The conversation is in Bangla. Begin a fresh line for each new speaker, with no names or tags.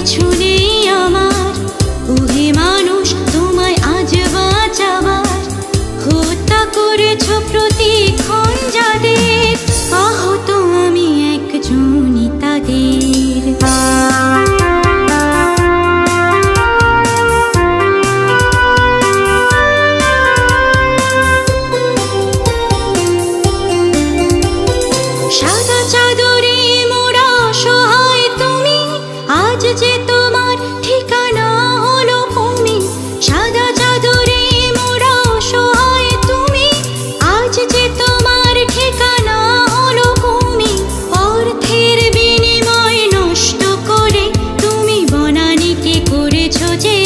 কিছু নেই আমার। ওহে মানুষ, তোমায় আজ বাঁচাবার হত্যা করেছ প্রতিক্ষণ যাদের, আহত আমি একজনই তাদের। সাদা চাদরে মোড়া সহায় তুমি, আজ যে তোমার ঠিকানা হলো ভূমি। সাদা চাদরে মোড়া সহায় তুমি, আজ যে তোমার ঠিকানা হলো ভূমি। অর্থের বিনিময় নষ্ট করে তুমি বনানীকে করেছো যে